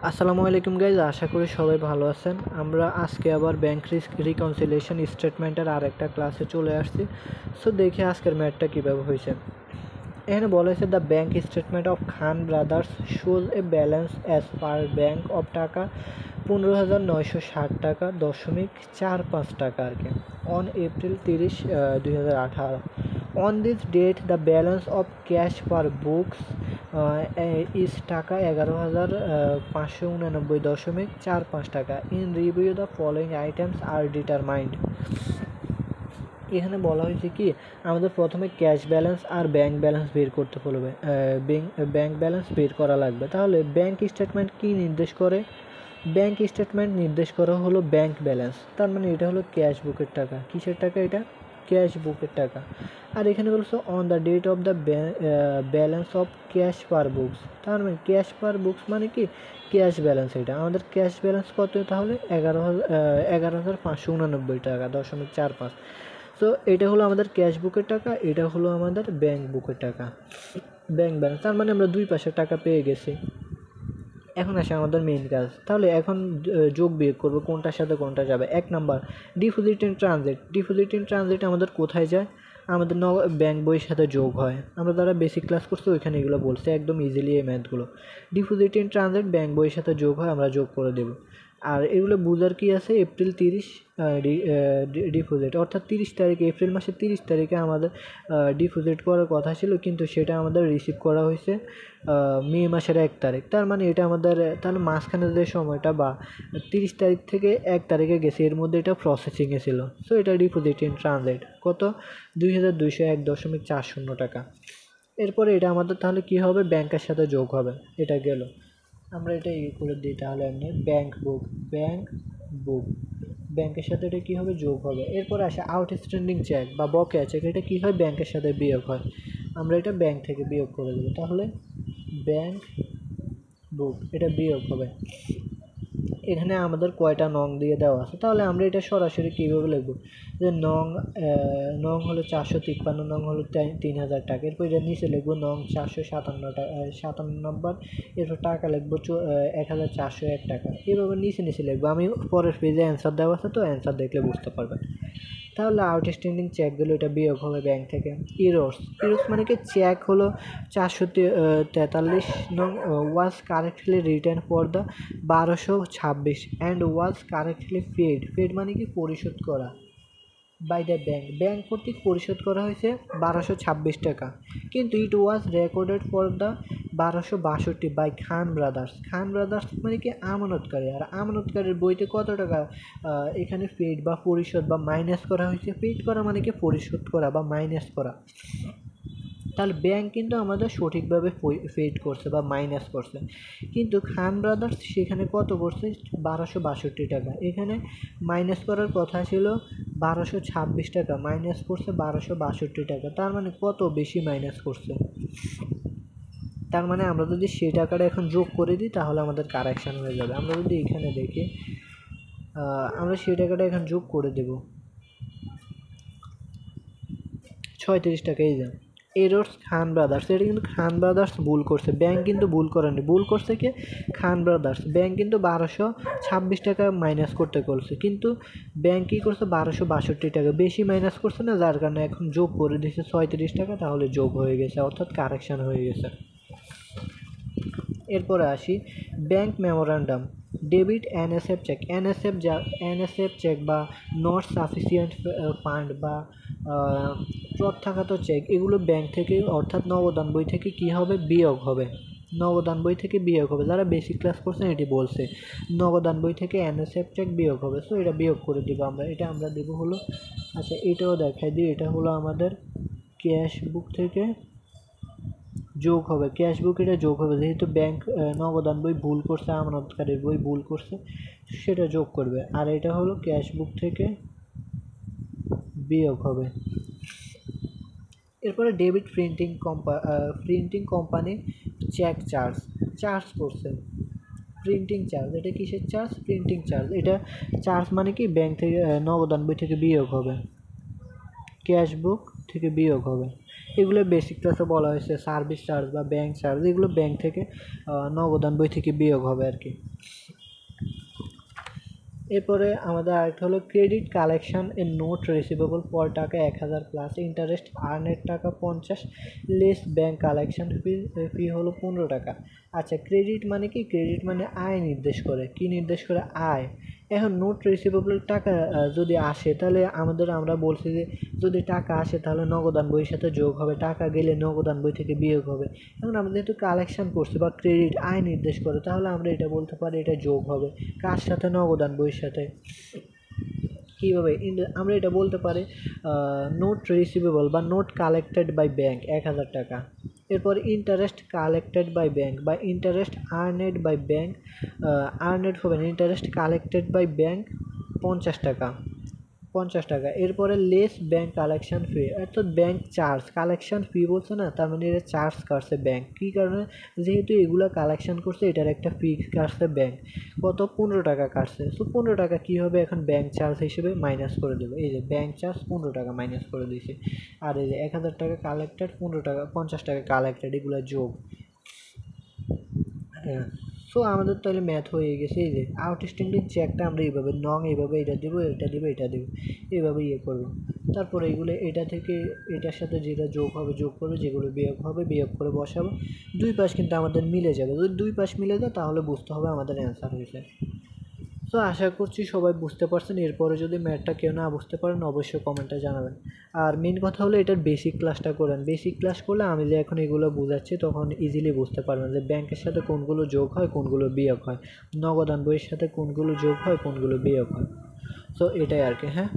আসসালামু আলাইকুম গাইজ, আশা করি সবাই ভালো আছেন। আমরা আজকে আবার ব্যাংক রিকনসিলিয়েশন স্টেটমেন্টের আরেকটা ক্লাসে চলে আসছি। সো দেখি আজকের ম্যাথটা কীভাবে হয়েছে। এখানে বলা হয়েছে the bank statement of Khan brothers shows A balance as per bank of টাকা 15,960 টাকা .45 আর কি on April 30, 2018। On this date, the balance of cash per books is টাকা 11,589.45 টাকা। In review, the following items are determined. এখানে বলা হয়েছে কি আমাদের প্রথমে ক্যাশ ব্যালেন্স আর ব্যাংক ব্যালেন্স বের করতে বলবে, ব্যাংক ব্যালেন্স বের করা লাগবে। তাহলে ব্যাংক স্টেটমেন্ট কি নির্দেশ করে? ব্যাংক স্টেটমেন্ট নির্দেশ করা হলো ব্যাংক ব্যালেন্স, তার মানে এটা হলো ক্যাশ বুকের টাকা। কিসের টাকা? এটা ক্যাশ বুকের টাকা। আর এখানে বলছো on the date of the balance of cash per books, তার মানে ক্যাশ পার বুকস মানে কি ক্যাশ ব্যালেন্স। এটা আমাদের ক্যাশ ব্যালেন্স কত? তাহলে 11,589 টাকা .45। সো এটা হলো আমাদের ক্যাশ বুকের টাকা, এটা হলো আমাদের ব্যাংক বুকের টাকা, ব্যাংক ব্যালেন্স। তার মানে আমরা দুই পাশে টাকা পেয়ে গেছি। এখন আসে আমাদের মেইন কাজ। তাহলে এখন যোগ বিয়োগ করবো, কোনটার সাথে কোনটা যাবে। 1 number deposit in transit. Deposit in transit আমাদের কোথায় যায়? আমাদের ব্যাংক বইয়ের সাথে যোগ হয়। আমরা যারা বেসিক ক্লাস করছি ওইখানে এগুলো বলছে, একদম ইজিলি এই ম্যাথগুলো। ডিপোজিট ইন ট্রানজিট ব্যাংক বইয়ের সাথে যোগ হয়, আমরা যোগ করে দেবো। আর এগুলো বুঝার কি আছে, এপ্রিল 30 ডিপোজিট, অর্থাৎ 30 তারিখে, এপ্রিল মাসের 30 তারিখে আমাদের ডিপোজিট করার কথা ছিল, কিন্তু সেটা আমাদের রিসিভ করা হয়েছে মে মাসের 1 তারিখ। তার মানে এটা আমাদের তাহলে মাঝখানে যে সময়টা বা 30 তারিখ থেকে 1 তারিখে গেছে, এর মধ্যে এটা প্রসেসিংয়ে ছিল। সো এটা ডিপোজিট ইন ট্রানজিট কত? 2,201.40 টাকা। এরপরে এটা আমাদের তাহলে কি হবে? ব্যাংকের সাথে যোগ হবে। এটা গেল, আমরা এটা করে দিই। তাহলে এমনি ব্যাংক বুক, ব্যাংক বুক, ব্যাংকের সাথে এটা কী হবে? যোগ হবে। এরপর আসে আউটস্ট্যান্ডিং চেক বা বকেয়া চেক। এটা কী হয়? ব্যাংকের সাথে বিয়োগ হয়। আমরা এটা ব্যাংক থেকে বিয়োগ করে দেবো। তাহলে ব্যাংক বুক, এটা বিয়োগ হবে। এখানে আমাদের কয়টা নং দিয়ে দেওয়া আছে, তাহলে আমরা এটা সরাসরি কীভাবে লিখব? যে নং হলো 453, নং হলো 3,000 টাকা। এরপর এটা নিচে লিখবো নং 457, এরপর টাকা লিখবো 1,401 টাকা। এভাবে নিচে লিখবো। আমি পরের পেজে অ্যান্সার দেওয়া আছে, তো অ্যান্সার দেখলে বুঝতে পারবেন। তাহলে আউটস্ট্যান্ডিং চেকগুলো এটা বিয়োগ হবে ব্যাংক থেকে। ইরোস মানে কি? চেক হলো 443 নং was correctly return for the 1226 and was correctly paid মানে কি? পরিশোধ করা বাই দ্য ব্যাংক কর্তৃক পরিশোধ করা হয়েছে 1226 টাকা, কিন্তু it was recorded for the 1262 by Khan brothers. Khan brothers মানে কি? আমানতকারী। আর আমানতকারীর বইতে কত টাকা এখানে পেড বা পরিশোধ বা মাইনাস করা হয়েছে? পেড করা মানে কি? পরিশোধ করা বা মাইনাস করা। তাহলে ব্যাংক কিন্তু আমাদের সঠিকভাবে পেড করছে বা মাইনাস করছে, কিন্তু খান ব্রাদার্স সেখানে কত করছে? 1262 টাকা। এখানে মাইনাস করার কথা ছিল 1226 টাকা, মাইনাস করছে 1262 টাকা। তার মানে কত বেশি মাইনাস করছে? তার মানে আমরা যদি সেই টাকাটা এখন যোগ করে দিই তাহলে আমাদের কারেকশান হয়ে যাবে। আমরা যদি এখানে দেখি, আমরা সেই টাকাটা এখন যোগ করে দেব 36 টাকা। এই যান এরর্স খান ব্রাদার্স, এটা কিন্তু খান ব্রাদার্স ভুল করছে, ব্যাংক কিন্তু ভুল করেনি। ভুল করছে কি? খান ব্রাদার্স। ব্যাংক কিন্তু 1226 টাকা মাইনাস করতে করছে, কিন্তু ব্যাংক কী করছে? 1262 টাকা বেশি মাইনাস করছে না, যার কারণে এখন যোগ করে দিয়েছে 36 টাকা। তাহলে যোগ হয়ে গেছে, অর্থাৎ কারেকশান হয়ে গেছে। এরপরে আসি bank memorandum, debit NSF cheque. NSF cheque বা নট সাফিসিয়েন্ট ফান্ড বা প্রত্যাখ্যাত চেক, এগুলো ব্যাংক থেকে অর্থাৎ নগদান বই থেকে কী হবে? বিয়োগ হবে। নগদান বই থেকে বিয়োগ হবে। যারা বেসিক ক্লাস করছেন এটি বলছে, নগদান বই থেকে এনএসএফ চেক বিয়োগ হবে। সো এটা বিয়োগ করে দেবো আমরা। এটা আমরা দেবো হলো, আচ্ছা এটাও দেখাই দিই, এটা হলো আমাদের ক্যাশ বুক থেকে যোগ হবে। ক্যাশ বুক এটা যোগ হবে, যেহেতু ব্যাংক নগদান বই ভুল করছে, আমানতকারীর বই ভুল করছে, সেটা যোগ করবে। আর এটা হলো ক্যাশ বুক থেকে বিয়োগ হবে। এরপরে debit printing company cheque charge করছে। প্রিন্টিং চার্জ, এটা কিসের চার্জ? Printing charge. এটা চার্জ মানে কি? ব্যাংক থেকে নগদান বই থেকে বিয়োগ হবে, ক্যাশ বুক থেকে বিয়োগ হবে। এগুলো বেসিক ক্লাসে বলা হয়েছে সার্ভিস চার্জ বা ব্যাংক চার্জ, এগুলো ব্যাংক থেকে নগদান বই থেকে বিয়োগ হবে আর কি। এরপরে আমাদের আরেকটা হলো ক্রেডিট কালেকশন এ নোট রিসিভেবল পর টাকা 1000 প্লাস ইন্টারেস্ট আর্নের টাকা 50 লেস ব্যাংক কালেকশন ফি হলো 15 টাকা। আচ্ছা, ক্রেডিট মানে কি? ক্রেডিট মানে আয় নির্দেশ করে। কি নির্দেশ করে? আয়। এখন নোট রিসিভেবল টাকা যদি আসে তাহলে আমরা বলছি যে যদি টাকা আসে তাহলে নগদান বইয়ের সাথে যোগ হবে, টাকা গেলে নগদান বই থেকে বিয়োগ হবে। এখন আমরা যেহেতু কালেকশন করছি বা ক্রেডিট আয় নির্দেশ করে, তাহলে আমরা এটা বলতে পারি এটা যোগ হবে। কার সাথে? নগদান বইয়ের সাথে। কীভাবে? আমরা এটা বলতে পারি নোট রিসিভেবল বা নোট কালেক্টেড বাই ব্যাংক 1000 টাকা। এরপর ইন্টারেস্ট কালেক্টেড বাই ব্যাংক বা ইন্টারেস্ট আর্নেড বাই ব্যাংক, আর্নেড হবে না, ইন্টারেস্ট কালেক্টেড বাই ব্যাংক 50 টাকা। এরপরে লেস ব্যাংক কালেকশন ফি, অর্থাৎ ব্যাংক চার্জ। কালেকশন ফি বলছে না, তার মানে এটা চার্জ কাটছে ব্যাংক। কী কারণে? যেহেতু এগুলো কালেকশন করছে, এটার একটা ফি কাটছে ব্যাংক। কত? 15 টাকা কাটছে। সো 15 টাকা কী হবে? এখন ব্যাংক চার্জ হিসেবে মাইনাস করে দেবে। এই যে ব্যাংক চার্জ 15 টাকা মাইনাস করে দিয়েছে। আর এই যে 1000 টাকা কালেক্টেড, 15 টাকা 50 টাকা কালেক্টেড, এগুলো যোগ। হ্যাঁ। সো আমাদের তাহলে ম্যাথ হয়ে গেছে। এই যে আউটস্ট্যান্ডিং চেকটা আমরা এইভাবে এইভাবে এটা দেবো, এটা দেবো, এটা দেবো, এইভাবে করবো। তারপরে এগুলো এটা থেকে এটার সাথে যেটা যোগ হবে যোগ করবে, যেগুলো বিয়োগ হবে বিয়োগ করে বসাবো। দুই পাশ কিন্তু আমাদের মিলে যাবে। যদি দুই পাশ মিলে যায় তাহলে বুঝতে হবে আমাদের অ্যান্সার হয়েছে। তো আশা করছি সবাই বুঝতে পারছেন। এরপরে যদি ম্যাথটা কেউ না বুঝতে পারেন অবশ্যই কমেন্টে জানাবেন। আর মেন কথা হলো এটার বেসিক ক্লাসটা করেন। বেসিক ক্লাস করলে আমি যে এখন এগুলো বোঝাচ্ছি তখন ইজিলি বুঝতে পারবেন যে ব্যাংকের সাথে কোনগুলো যোগ হয় কোনগুলো বিয়োগ হয়, নগদান বইয়ের সাথে কোনগুলো যোগ হয় কোনগুলো বিয়োগ হয়। সো এটাই আর কি। হ্যাঁ।